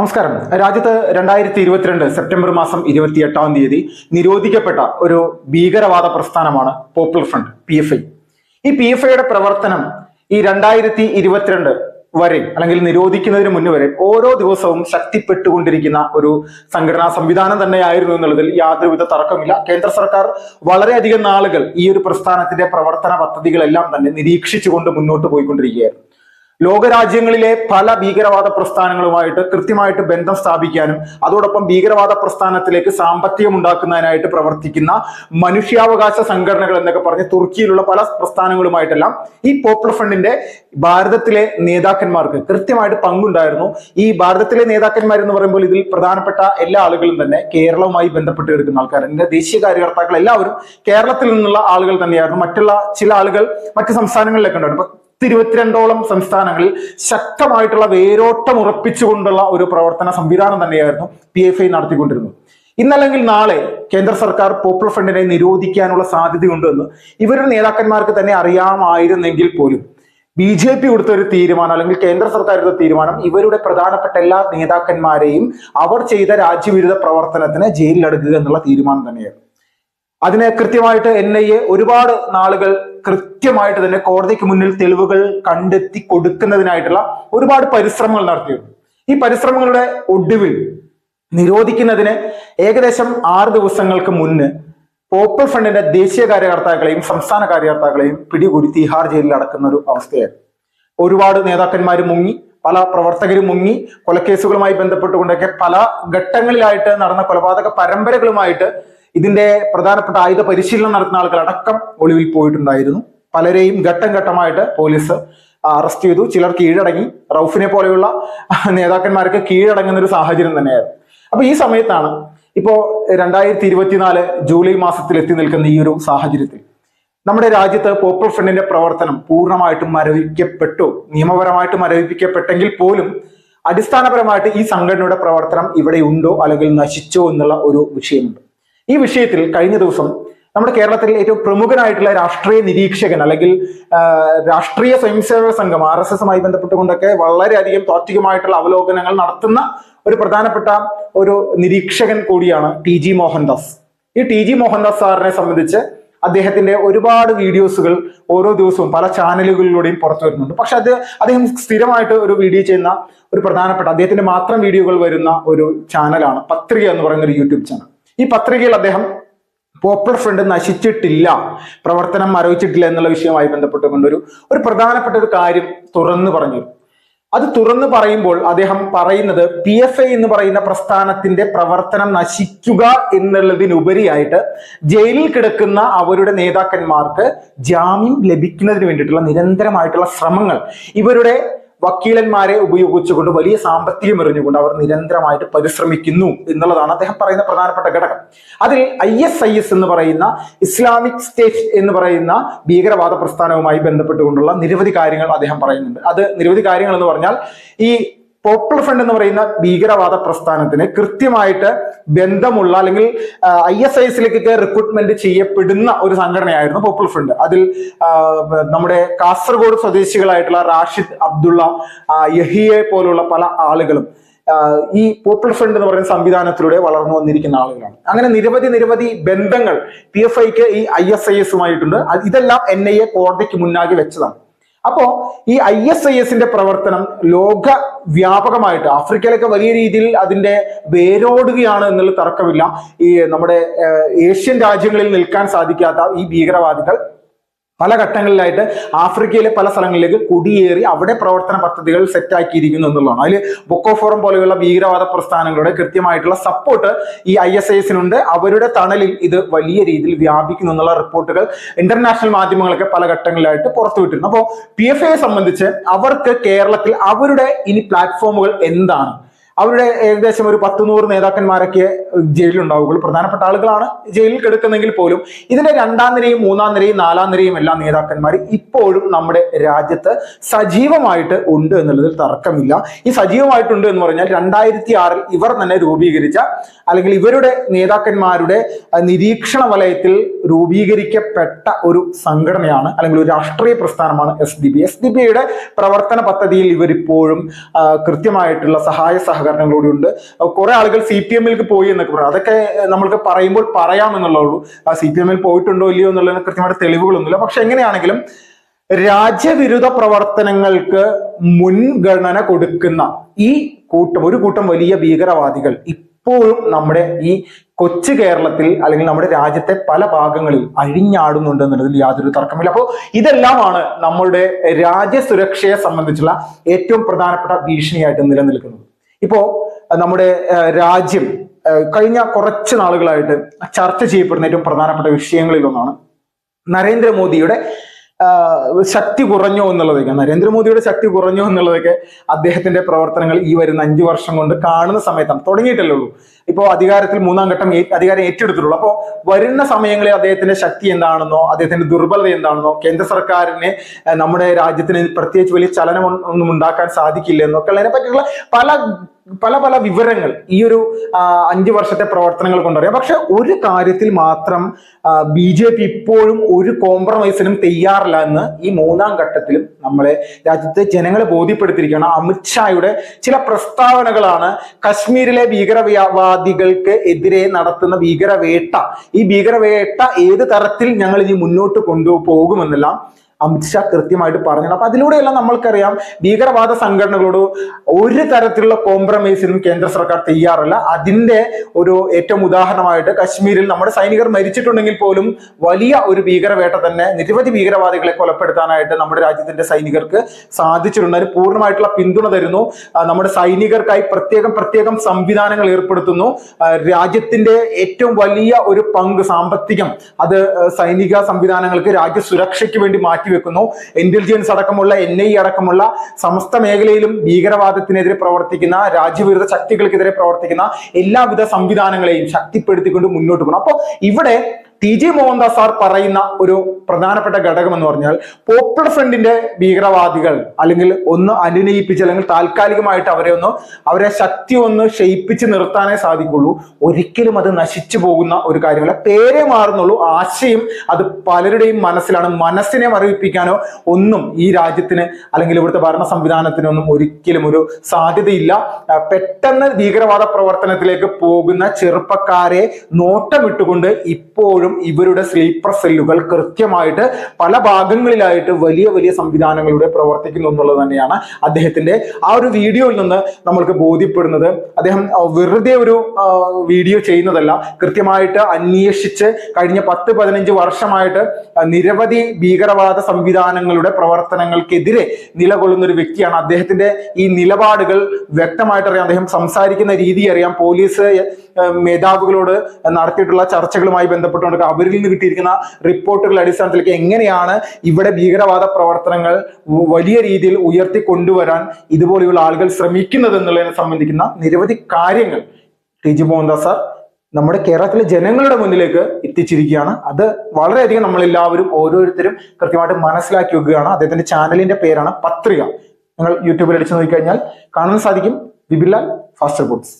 നമസ്കാരം. രാജ്യത്ത് 2022 സെപ്റ്റംബർ മാസം 28-ാം തീയതി നിരോധിക്കപ്പെട്ട ഒരു ഭീകരവാദ പ്രസ്ഥാനമാണ് പോപ്പുലർ ഫ്രണ്ട് PFI. ഈ PFIയുടെ പ്രവർത്തനം ഈ 2022 വരെ അല്ലെങ്കിൽ നിരോധിക്കുന്നതിന് മുന്നേ വരെ ഓരോ ദിവസവും ശക്തിപ്പെട്ടുകൊണ്ടിരിക്കുന്ന ഒരു സംഘടനാ സംവിധാനം തന്നെയായിരുന്നു എന്നുള്ളതിൽ യാതൊരുവിധ തർക്കമില്ല. കേന്ദ്ര സർക്കാർ വളരെയധികം നാളുകൾ ഈ ഒരു പ്രസ്ഥാനത്തിന്റെ പ്രവർത്തന പദ്ധതികളെല്ലാം തന്നെ നിരീക്ഷിച്ചുകൊണ്ട് മുന്നോട്ട് പോയിക്കൊണ്ടിരിക്കുകയായിരുന്നു. ലോകരാജ്യങ്ങളിലെ പല ഭീകരവാദ പ്രസ്ഥാനങ്ങളുമായിട്ട് കൃത്യമായിട്ട് ബന്ധം സ്ഥാപിക്കാനും അതോടൊപ്പം ഭീകരവാദ പ്രസ്ഥാനത്തിലേക്ക് സാമ്പത്തികം ഉണ്ടാക്കുന്നതിനായിട്ട് പ്രവർത്തിക്കുന്ന മനുഷ്യാവകാശ സംഘടനകൾ എന്നൊക്കെ പറഞ്ഞ് തുർക്കിയിലുള്ള പല പ്രസ്ഥാനങ്ങളുമായിട്ടെല്ലാം ഈ പോപ്പുലർ ഫ്രണ്ടിന്റെ ഭാരതത്തിലെ നേതാക്കന്മാർക്ക് കൃത്യമായിട്ട് പങ്കുണ്ടായിരുന്നു. ഈ ഭാരതത്തിലെ നേതാക്കന്മാർ എന്ന് പറയുമ്പോൾ ഇതിൽ പ്രധാനപ്പെട്ട എല്ലാ ആളുകളും തന്നെ കേരളവുമായി ബന്ധപ്പെട്ട് കിടക്കുന്ന ആൾക്കാർ. എന്റെ ദേശീയ കാര്യകർത്താക്കൾ എല്ലാവരും കേരളത്തിൽ നിന്നുള്ള ആളുകൾ തന്നെയായിരുന്നു. മറ്റുള്ള ചില ആളുകൾ മറ്റ് സംസ്ഥാനങ്ങളിലൊക്കെ ഉണ്ടായിരുന്നു. 22ഓളം സംസ്ഥാനങ്ങളിൽ ശക്തമായിട്ടുള്ള വേരോട്ടം ഉറപ്പിച്ചുകൊണ്ടുള്ള ഒരു പ്രവർത്തന സംവിധാനം തന്നെയായിരുന്നു PFI നടത്തിക്കൊണ്ടിരുന്നത്. ഇന്നല്ലെങ്കിൽ നാളെ കേന്ദ്ര സർക്കാർ പോപ്പുലർ ഫ്രണ്ടിനെ നിരോധിക്കാനുള്ള സാധ്യതയുണ്ടെന്ന് ഇവരുടെ നേതാക്കന്മാർക്ക് തന്നെ അറിയാമായിരുന്നെങ്കിൽ പോലും BJP കൊടുത്ത ഒരു തീരുമാനം അല്ലെങ്കിൽ കേന്ദ്ര സർക്കാർ എടുത്ത തീരുമാനം ഇവരുടെ പ്രധാനപ്പെട്ട എല്ലാ നേതാക്കന്മാരെയും അവർ ചെയ്ത രാജ്യവിരുദ്ധ പ്രവർത്തനത്തിന് ജയിലിലടക്കുക എന്നുള്ള തീരുമാനം തന്നെയായിരുന്നു. അതിനെ കൃത്യമായിട്ട് NIA ഒരുപാട് നാളുകൾ കൃത്യമായിട്ട് തന്നെ കോടതിക്ക് മുന്നിൽ തെളിവുകൾ കണ്ടെത്തി കൊടുക്കുന്നതിനായിട്ടുള്ള ഒരുപാട് പരിശ്രമങ്ങൾ നടത്തിയിരുന്നു. ഈ പരിശ്രമങ്ങളുടെ ഒടുവിൽ നിരോധിക്കുന്നതിന് ഏകദേശം 6 ദിവസങ്ങൾക്ക് മുന്ന് പോപ്പുലർ ഫ്രണ്ടിന്റെ ദേശീയ കാര്യകർത്താക്കളെയും സംസ്ഥാന കാര്യകർത്താക്കളെയും പിടികൂടി തിഹാർ ജയിലിൽ അടക്കുന്ന ഒരു അവസ്ഥയായിരുന്നു. ഒരുപാട് നേതാക്കന്മാർ മുങ്ങി, പല പ്രവർത്തകരും മുങ്ങി, കൊലക്കേസുകളുമായി ബന്ധപ്പെട്ടുകൊണ്ടൊക്കെ പല ഘട്ടങ്ങളിലായിട്ട് നടന്ന കൊലപാതക പരമ്പരകളുമായിട്ട് ഇതിന്റെ പ്രധാനപ്പെട്ട ആയുധ പരിശീലനം നടത്തുന്ന ആളുകൾ അടക്കം ഒളിവിൽ പോയിട്ടുണ്ടായിരുന്നു. പലരെയും ഘട്ടം ഘട്ടമായിട്ട് പോലീസ് അറസ്റ്റ് ചെയ്തു. ചിലർ കീഴടങ്ങി. റൌഫിനെ പോലെയുള്ള നേതാക്കന്മാർക്ക് കീഴടങ്ങുന്ന ഒരു സാഹചര്യം തന്നെയായിരുന്നു. അപ്പൊ ഈ സമയത്താണ് ഇപ്പോ 2024 ജൂലൈ മാസത്തിൽ എത്തി നിൽക്കുന്ന ഈ ഒരു സാഹചര്യത്തിൽ നമ്മുടെ രാജ്യത്ത് പോപ്പുലർ ഫ്രണ്ടിന്റെ പ്രവർത്തനം പൂർണ്ണമായിട്ടും മരവിക്കപ്പെട്ടു. നിയമപരമായിട്ട് മരവിപ്പിക്കപ്പെട്ടെങ്കിൽ പോലും അടിസ്ഥാനപരമായിട്ട് ഈ സംഘടനയുടെ പ്രവർത്തനം ഇവിടെ ഉണ്ടോ അല്ലെങ്കിൽ നശിച്ചോ എന്നുള്ള ഒരു വിഷയമുണ്ട്. ഈ വിഷയത്തിൽ കഴിഞ്ഞ ദിവസം നമ്മുടെ കേരളത്തിൽ ഏറ്റവും പ്രമുഖനായിട്ടുള്ള രാഷ്ട്രീയ നിരീക്ഷകൻ അല്ലെങ്കിൽ രാഷ്ട്രീയ സ്വയംസേവക സംഘം RSSുമായി ബന്ധപ്പെട്ടുകൊണ്ടൊക്കെ വളരെയധികം താത്വികമായിട്ടുള്ള അവലോകനങ്ങൾ നടത്തുന്ന ഒരു പ്രധാനപ്പെട്ട ഒരു നിരീക്ഷകൻ കൂടിയാണ് TG മോഹൻദാസ്. ഈ TG മോഹൻദാസ് സാറിനെ സംബന്ധിച്ച് അദ്ദേഹത്തിന്റെ ഒരുപാട് വീഡിയോസുകൾ ഓരോ ദിവസവും പല ചാനലുകളിലൂടെയും പുറത്തു വരുന്നുണ്ട്. പക്ഷെ അദ്ദേഹം സ്ഥിരമായിട്ട് ഒരു വീഡിയോ ചെയ്യുന്ന ഒരു പ്രധാനപ്പെട്ട അദ്ദേഹത്തിന്റെ മാത്രം വീഡിയോകൾ വരുന്ന ഒരു ചാനലാണ് പത്രിക എന്ന് പറയുന്ന ഒരു യൂട്യൂബ് ചാനൽ. ഈ പത്രികയിൽ അദ്ദേഹം പോപ്പുലർ ഫ്രണ്ട് നശിച്ചിട്ടില്ല, പ്രവർത്തനം മരവിച്ചിട്ടില്ല എന്നുള്ള വിഷയവുമായി ബന്ധപ്പെട്ടുകൊണ്ട് ഒരു പ്രധാനപ്പെട്ട ഒരു കാര്യം തുറന്നു പറഞ്ഞു. അത് തുറന്നു പറയുമ്പോൾ അദ്ദേഹം പറയുന്നത് PFI എന്ന് പറയുന്ന പ്രസ്ഥാനത്തിന്റെ പ്രവർത്തനം നശിക്കുക എന്നുള്ളതിനുപരിയായിട്ട് ജയിലിൽ കിടക്കുന്ന അവരുടെ നേതാക്കന്മാർക്ക് ജാമ്യം ലഭിക്കുന്നതിന് വേണ്ടിയിട്ടുള്ള നിരന്തരമായിട്ടുള്ള ശ്രമങ്ങൾ ഇവരുടെ വക്കീലന്മാരെ ഉപയോഗിച്ചുകൊണ്ട് വലിയ സാമ്പത്തികം എറിഞ്ഞുകൊണ്ട് അവർ നിരന്തരമായിട്ട് പരിശ്രമിക്കുന്നു എന്നുള്ളതാണ് അദ്ദേഹം പറയുന്ന പ്രധാനപ്പെട്ട ഘടകം. അതിൽ ISIS എന്ന് പറയുന്ന ഇസ്ലാമിക് സ്റ്റേറ്റ് എന്ന് പറയുന്ന ഭീകരവാദ പ്രസ്ഥാനവുമായി ബന്ധപ്പെട്ടുകൊണ്ടുള്ള നിരവധി കാര്യങ്ങൾ അദ്ദേഹം പറയുന്നുണ്ട്. അത് നിരവധി കാര്യങ്ങൾ എന്ന് പറഞ്ഞാൽ ഈ പോപ്പുലർ ഫ്രണ്ട് എന്ന് പറയുന്ന ഭീകരവാദ പ്രസ്ഥാനത്തിന് കൃത്യമായിട്ട് ബന്ധമുള്ള അല്ലെങ്കിൽ ISISലേക്കൊക്കെ റിക്രൂട്ട്മെന്റ് ചെയ്യപ്പെടുന്ന ഒരു സംഘടനയായിരുന്നു പോപ്പുലർ ഫ്രണ്ട്. അതിൽ നമ്മുടെ കാസർഗോഡ് സ്വദേശികളായിട്ടുള്ള റാഷിദ് അബ്ദുള്ള, യഹിയെ പോലുള്ള പല ആളുകളും ഈ പോപ്പുലർ ഫ്രണ്ട് എന്ന് പറയുന്ന സംവിധാനത്തിലൂടെ വളർന്നു വന്നിരിക്കുന്ന ആളുകളാണ്. അങ്ങനെ നിരവധി ബന്ധങ്ങൾ PFIക്ക് ഈ ISISുമായിട്ടുണ്ട്. ഇതെല്ലാം NIA കോടതിക്ക് മുന്നാകെ വെച്ചതാണ്. അപ്പോ ഈ ISISന്റെ പ്രവർത്തനം ലോക വ്യാപകമായിട്ട് ആഫ്രിക്കയിലൊക്കെ വലിയ രീതിയിൽ അതിന്റെ വേരോടുകയാണ് എന്നുള്ള തർക്കമില്ല. ഈ നമ്മുടെ ഏഷ്യൻ രാജ്യങ്ങളിൽ നിൽക്കാൻ സാധിക്കാത്ത ഈ ഭീകരവാദികൾ പല ഘട്ടങ്ങളിലായിട്ട് ആഫ്രിക്കയിലെ പല സ്ഥലങ്ങളിലേക്ക് കുടിയേറി അവിടെ പ്രവർത്തന പദ്ധതികൾ സെറ്റാക്കിയിരിക്കുന്നു എന്നുള്ളതാണ്. അതിൽ ബൊക്കോ ഫോറം പോലെയുള്ള ഭീകരവാദ പ്രസ്ഥാനങ്ങളുടെ കൃത്യമായിട്ടുള്ള സപ്പോർട്ട് ഈ ISISനുണ്ട്. അവരുടെ തണലിൽ ഇത് വലിയ രീതിയിൽ വ്യാപിക്കുന്നു എന്നുള്ള റിപ്പോർട്ടുകൾ ഇന്റർനാഷണൽ മാധ്യമങ്ങളൊക്കെ പല ഘട്ടങ്ങളിലായിട്ട് പുറത്തുവിട്ടിരുന്നു. അപ്പോൾ PFIയെ സംബന്ധിച്ച് അവർക്ക് കേരളത്തിൽ അവരുടെ ഇനി പ്ലാറ്റ്ഫോമുകൾ എന്താണ്? അവരുടെ ഏകദേശം ഒരു 10-100 നേതാക്കന്മാരൊക്കെ ജയിലിലുണ്ടാവുകയുള്ളൂ. പ്രധാനപ്പെട്ട ആളുകളാണ് ജയിലിൽ കിടക്കുന്നെങ്കിൽ പോലും ഇതിന്റെ 2ാം നിരയും 3ാം നിരയും 4ാം നിരയും എല്ലാ നേതാക്കന്മാർ ഇപ്പോഴും നമ്മുടെ രാജ്യത്ത് സജീവമായിട്ട് ഉണ്ട് എന്നുള്ളതിൽ തർക്കമില്ല. ഈ സജീവമായിട്ടുണ്ട് എന്ന് പറഞ്ഞാൽ 2006 ഇവർ തന്നെ രൂപീകരിച്ച അല്ലെങ്കിൽ ഇവരുടെ നേതാക്കന്മാരുടെ നിരീക്ഷണ വലയത്തിൽ രൂപീകരിക്കപ്പെട്ട ഒരു സംഘടനയാണ് അല്ലെങ്കിൽ ഒരു രാഷ്ട്രീയ പ്രസ്ഥാനമാണ് SDP. SDP യുടെ പ്രവർത്തന പദ്ധതിയിൽ ഇവരിപ്പോഴും കൃത്യമായിട്ടുള്ള സഹായ സഹകരണങ്ങളോടെ ഉണ്ട്. കുറെ ആളുകൾ CPM-ലേക്ക് പോയി എന്നൊക്കെ പറയും. അതൊക്കെ നമ്മൾക്ക് പറയുമ്പോൾ പറയാമെന്നുള്ളൂ. CPM-ൽ പോയിട്ടുണ്ടോ ഇല്ലയോ എന്നുള്ളതിന് കൃത്യമായിട്ട് തെളിവുകളൊന്നുമില്ല. പക്ഷെ എങ്ങനെയാണെങ്കിലും രാജ്യവിരുദ്ധ പ്രവർത്തനങ്ങൾക്ക് മുൻഗണന കൊടുക്കുന്ന ഒരു കൂട്ടം വലിയ ഭീകരവാദികൾ ഇപ്പോഴും നമ്മുടെ ഈ കൊച്ചു കേരളത്തിൽ അല്ലെങ്കിൽ നമ്മുടെ രാജ്യത്തെ പല ഭാഗങ്ങളിൽ അഴിഞ്ഞാടുന്നുണ്ട് എന്നുള്ളതിൽ യാതൊരു തർക്കമില്ല. അപ്പോൾ ഇതെല്ലാമാണ് നമ്മളുടെ രാജ്യസുരക്ഷയെ സംബന്ധിച്ചുള്ള ഏറ്റവും പ്രധാനപ്പെട്ട ഭീഷണിയായിട്ട് നിലനിൽക്കുന്നത്. ഇപ്പോ നമ്മുടെ രാജ്യം കഴിഞ്ഞ കുറച്ച് നാളുകളായിട്ട് ചർച്ച ചെയ്യപ്പെടുന്ന ഏറ്റവും പ്രധാനപ്പെട്ട വിഷയങ്ങളിൽ ഒന്നാണ് നരേന്ദ്രമോദിയുടെ ശക്തി കുറഞ്ഞോ എന്നുള്ളതൊക്കെ. നരേന്ദ്രമോദിയുടെ ശക്തി കുറഞ്ഞോ എന്നുള്ളതൊക്കെ അദ്ദേഹത്തിന്റെ പ്രവർത്തനങ്ങൾ ഈ വരുന്ന 5 വർഷം കൊണ്ട് കാണുന്ന സമയത്താണ്, തുടങ്ങിയിട്ടല്ലേ ഉള്ളൂ. ഇപ്പോൾ അധികാരത്തിൽ 3-ാം ഘട്ടം അധികാരം ഏറ്റെടുത്തിട്ടുള്ളൂ. അപ്പോൾ വരുന്ന സമയങ്ങളിൽ അദ്ദേഹത്തിന്റെ ശക്തി എന്താണെന്നോ അദ്ദേഹത്തിന്റെ ദുർബലത എന്താണെന്നോ കേന്ദ്ര സർക്കാരിന് നമ്മുടെ രാജ്യത്തിന് പ്രത്യേകിച്ച് വലിയ ചലനം ഒന്നും ഉണ്ടാക്കാൻ സാധിക്കില്ല എന്നൊക്കെ ഉള്ളതിനെ പറ്റിയുള്ള പല വിവരങ്ങൾ ഈ ഒരു 5 വർഷത്തെ പ്രവർത്തനങ്ങൾ കൊണ്ടറിയാം. പക്ഷെ ഒരു കാര്യത്തിൽ മാത്രം BJP ഇപ്പോഴും ഒരു കോംപ്രമൈസിനും തയ്യാറില്ല എന്ന് ഈ 3-ാം ഘട്ടത്തിലും നമ്മളെ രാജ്യത്തെ ജനങ്ങളെ ബോധ്യപ്പെടുത്തിയിരിക്കുകയാണ്. അമിത്ഷായുടെ ചില പ്രസ്താവനകളാണ് കശ്മീരിലെ ഭീകരവാദികൾക്ക് എതിരെ നടത്തുന്ന ഭീകരവേട്ട, ഈ ഭീകരവേട്ട ഏത് തരത്തിൽ ഞങ്ങൾ ഇനി മുന്നോട്ട് കൊണ്ടുപോകുമെന്നെല്ലാം അമിത്ഷാ കൃത്യമായിട്ട് പറഞ്ഞു. അപ്പൊ അതിലൂടെയെല്ലാം നമ്മൾക്കറിയാം ഭീകരവാദ സംഘടനകളോട് ഒരു തരത്തിലുള്ള കോംപ്രമൈസിനും കേന്ദ്ര സർക്കാർ തയ്യാറല്ല. അതിന്റെ ഒരു ഏറ്റവും ഉദാഹരണമായിട്ട് കശ്മീരിൽ നമ്മുടെ സൈനികർ മരിച്ചിട്ടുണ്ടെങ്കിൽ പോലും വലിയ ഒരു ഭീകരവേട്ട തന്നെ നിരവധി ഭീകരവാദികളെ കൊലപ്പെടുത്താനായിട്ട് നമ്മുടെ രാജ്യത്തിന്റെ സൈനികർക്ക് സാധിച്ചിട്ടുണ്ട്. അതിന് പൂർണ്ണമായിട്ടുള്ള പിന്തുണ തരുന്നു. നമ്മുടെ സൈനികർക്കായി പ്രത്യേകം സംവിധാനങ്ങൾ ഏർപ്പെടുത്തുന്നു. രാജ്യത്തിന്റെ ഏറ്റവും വലിയ ഒരു പങ്ക് സാമ്പത്തികം അത് സൈനിക സംവിധാനങ്ങൾക്ക് രാജ്യസുരക്ഷയ്ക്ക് വേണ്ടി വെക്കുന്നു. ഇന്റലിജൻസ് അടക്കമുള്ള NIA അടക്കമുള്ള സമസ്ത മേഖലയിലും ഭീകരവാദത്തിനെതിരെ പ്രവർത്തിക്കുന്ന രാജ്യവിരുദ്ധ ശക്തികൾക്കെതിരെ പ്രവർത്തിക്കുന്ന എല്ലാവിധ സംവിധാനങ്ങളെയും ശക്തിപ്പെടുത്തിക്കൊണ്ട് മുന്നോട്ട് പോകണം. അപ്പോൾ ഇവിടെ TJ മോഹൻദാസ് സാർ പറയുന്ന ഒരു പ്രധാനപ്പെട്ട ഘടകം എന്ന് പറഞ്ഞാൽ പോപ്പുലർ ഫ്രണ്ടിന്റെ ഭീകരവാദികൾ അല്ലെങ്കിൽ ഒന്ന് അനുനയിപ്പിച്ച് അല്ലെങ്കിൽ താൽക്കാലികമായിട്ട് അവരെ ശക്തി ഒന്ന് ക്ഷയിപ്പിച്ച് നിർത്താനേ സാധിക്കുള്ളൂ. ഒരിക്കലും അത് നശിച്ചു പോകുന്ന ഒരു കാര്യമല്ല. പേരേ മാറുന്നുള്ളൂ, ആശയം അത് പലരുടെയും മനസ്സിലാണ്. മനസ്സിനെ മരവിപ്പിക്കാനോ ഒന്നും ഈ രാജ്യത്തിന് അല്ലെങ്കിൽ ഇവിടുത്തെ ഭരണ സംവിധാനത്തിനൊന്നും ഒരിക്കലും ഒരു സാധ്യതയില്ല. പെട്ടെന്ന് ഭീകരവാദ പ്രവർത്തനത്തിലേക്ക് പോകുന്ന ചെറുപ്പക്കാരെ നോട്ടമിട്ടുകൊണ്ട് ഇപ്പോഴും ഇവരുടെ സ്ലീപ്പർ സെല്ലുകൾ കൃത്യമായിട്ട് പല ഭാഗങ്ങളിലായിട്ട് വലിയ സംവിധാനങ്ങളിലൂടെ പ്രവർത്തിക്കുന്നു എന്നുള്ളത് തന്നെയാണ് അദ്ദേഹത്തിന്റെ ആ ഒരു വീഡിയോയിൽ നിന്ന് നമ്മൾക്ക് ബോധ്യപ്പെടുന്നത്. അദ്ദേഹം വെറുതെ ഒരു വീഡിയോ ചെയ്യുന്നതല്ല, കൃത്യമായിട്ട് അന്വേഷിച്ച് കഴിഞ്ഞ 10-15 വർഷമായിട്ട് നിരവധി ഭീകരവാദ സംവിധാനങ്ങളുടെ പ്രവർത്തനങ്ങൾക്കെതിരെ നിലകൊള്ളുന്ന ഒരു വ്യക്തിയാണ്. അദ്ദേഹത്തിന്റെ ഈ നിലപാടുകൾ വ്യക്തമായിട്ട് അറിയാം. അദ്ദേഹം സംസാരിക്കുന്ന രീതി അറിയാം. പോലീസ് മേധാവികളോട് നടത്തിയിട്ടുള്ള ചർച്ചകളുമായി ബന്ധപ്പെട്ടുകൊണ്ട് അവരിൽ നിന്ന് കിട്ടിയിരിക്കുന്ന റിപ്പോർട്ടുകളുടെ അടിസ്ഥാനത്തിലേക്ക് എങ്ങനെയാണ് ഇവിടെ ഭീകരവാദ പ്രവർത്തനങ്ങൾ വലിയ രീതിയിൽ ഉയർത്തിക്കൊണ്ടുവരാൻ ഇതുപോലെയുള്ള ആളുകൾ ശ്രമിക്കുന്നത് എന്നുള്ളതിനെ സംബന്ധിക്കുന്ന നിരവധി കാര്യങ്ങൾ TJ മോഹൻദാസ് സാർ നമ്മുടെ കേരളത്തിലെ ജനങ്ങളുടെ മുന്നിലേക്ക് എത്തിച്ചിരിക്കുകയാണ്. അത് വളരെയധികം നമ്മളെല്ലാവരും ഓരോരുത്തരും കൃത്യമായിട്ട് മനസ്സിലാക്കി വെക്കുകയാണ്. അദ്ദേഹത്തിന്റെ ചാനലിന്റെ പേരാണ് പത്രിക. നിങ്ങൾ യൂട്യൂബിൽ അടിച്ചു നോക്കിക്കഴിഞ്ഞാൽ കാണാൻ സാധിക്കും. Vipinlal fast reports.